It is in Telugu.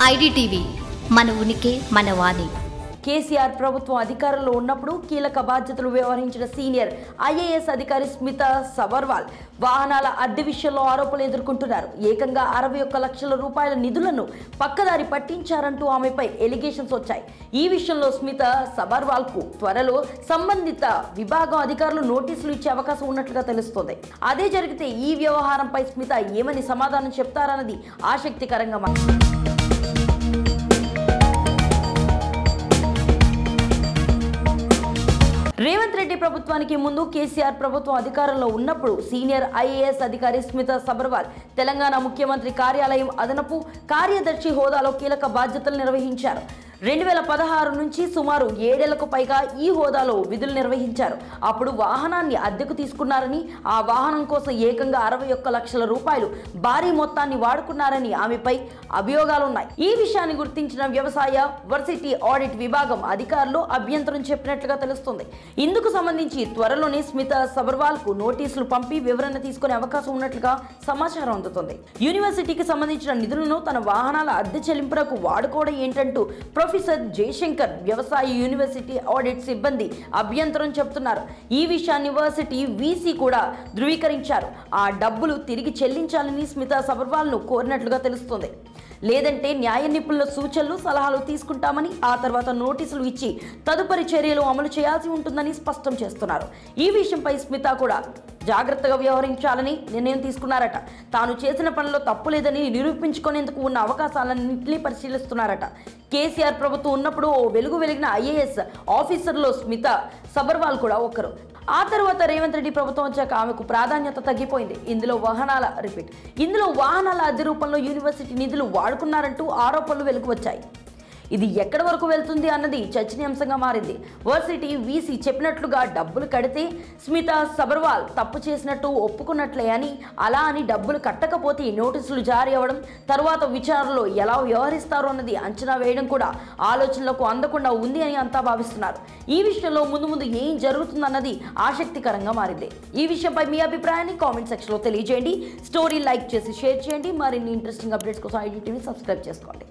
ఐడిటీవీ మన ఉనికి మన వాణి. కేసీఆర్ ప్రభుత్వం అధికారంలో ఉన్నప్పుడు కీలక బాధ్యతలు వ్యవహరించిన సీనియర్ ఐఏఎస్ అధికారి స్మితా సబర్వాల్ వాహనాల అద్దె విషయంలో ఆరోపణలు ఎదుర్కొంటున్నారు. ఏకంగా 61 లక్షల రూపాయల నిధులను పక్కదారి పట్టించారంటూ ఆమెపై ఎలిగేషన్స్ వచ్చాయి. ఈ విషయంలో స్మితా సబర్వాల్కు త్వరలో సంబంధిత విభాగం అధికారులు నోటీసులు ఇచ్చే అవకాశం ఉన్నట్లుగా తెలుస్తోంది. అదే జరిగితే ఈ వ్యవహారంపై స్మితా ఏమని సమాధానం చెప్తారన్నది ఆసక్తికరంగా మారింది. రేవంత్ రెడ్డి ప్రభుత్వానికి ముందు కేసీఆర్ ప్రభుత్వం అధికారంలో ఉన్నప్పుడు సీనియర్ ఐఏఎస్ అధికారి స్మితా సబర్వాల్ తెలంగాణ ముఖ్యమంత్రి కార్యాలయం అదనపు కార్యదర్శి హోదాలో కీలక బాధ్యతలు నిర్వహించారు. 2016 నుంచి సుమారు 7 ఏళ్లకు పైగా ఈ హోదాలో విధులు నిర్వహించారు. అప్పుడు వాహనాన్ని అద్దెకు తీసుకున్నారని, ఆ వాహనం కోసం ఏకంగా 61 లక్షల రూపాయలు భారీ మొత్తాన్ని వాడుకున్నారని ఆమెపై అభియోగాలున్నాయి. ఈ విషయాన్ని గుర్తించిన వ్యవసాయ వర్సిటీ ఆడిట్ విభాగం అధికారులు అభ్యంతరం చెప్పినట్లుగా తెలుస్తుంది. ఇందుకు సంబంధించి త్వరలోనే స్మితా సబర్వాల్ కు నోటీసులు పంపి వివరణ తీసుకునే అవకాశం ఉన్నట్లుగా సమాచారం అందుతుంది. యూనివర్సిటీకి సంబంధించిన నిధులను తన వాహనాల అద్దె చెల్లింపులకు వాడుకోవడం ఏంటంటూ ప్రొఫెసర్ జయశంకర్ వ్యవసాయ యూనివర్సిటీ ఆడిట్ సిబ్బంది అభ్యంతరం చెబుతున్నారు. ఈ విషయాన్ని యూనివర్సిటీ వీసీ కూడా ధృవీకరించారు. ఆ డబ్బులు తిరిగి చెల్లించాలని స్మితా సబర్వాల్ను కోరినట్లుగా తెలుస్తుంది. లేదంటే న్యాయ నిపుణుల సూచనలు సలహాలు తీసుకుంటామని, ఆ తర్వాత నోటీసులు ఇచ్చి తదుపరి చర్యలు అమలు చేయాల్సి ఉంటుందని స్పష్టం చేస్తున్నారు. ఈ విషయంపై స్మితా కూడా జాగ్రత్తగా వ్యవహరించాలని నిర్ణయం తీసుకున్నారట. తాను చేసిన పనిలో తప్పు లేదని నిరూపించుకునేందుకు ఉన్న అవకాశాలన్నింటినీ పరిశీలిస్తున్నారట. కేసీఆర్ ప్రభుత్వం ఉన్నప్పుడు ఓ వెలిగిన ఐఏఎస్ ఆఫీసర్లో స్మితా సబర్వాల్ కూడా ఒకరు. ఆ తర్వాత రేవంత్ రెడ్డి ప్రభుత్వం వచ్చాక ఆమెకు ప్రాధాన్యత తగ్గిపోయింది. ఇందులో వాహనాల అద్దె రూపంలో యూనివర్సిటీ నిధులు వాడుకున్నారంటూ ఆరోపణలు వెలుగు వచ్చాయి. ఇది ఎక్కడి వరకు వెళ్తుంది అన్నది చర్చనీయాంశంగా మారింది. వర్సిటీ వీసీ చెప్పినట్లుగా డబ్బులు కడితే స్మితా సబర్వాల్ తప్పు చేసినట్టు ఒప్పుకున్నట్లే అని, అలా అని డబ్బులు కట్టకపోతే నోటీసులు జారీ అవ్వడం, తర్వాత విచారణలో ఎలా వ్యవహరిస్తారు అన్నది అంచనా వేయడం కూడా ఆలోచనలకు అందకుండా ఉంది అని అంతా భావిస్తున్నారు. ఈ విషయంలో ముందు ఏం జరుగుతుందన్నది ఆసక్తికరంగా మారింది. ఈ విషయంపై మీ అభిప్రాయాన్ని కామెంట్ సెక్షన్లో తెలియజేయండి. స్టోరీ లైక్ చేసి షేర్ చేయండి. మరిన్ని ఇంట్రెస్టింగ్ అప్డేట్స్ కోసం ఐడిటీవీ సబ్స్క్రైబ్ చేసుకోండి.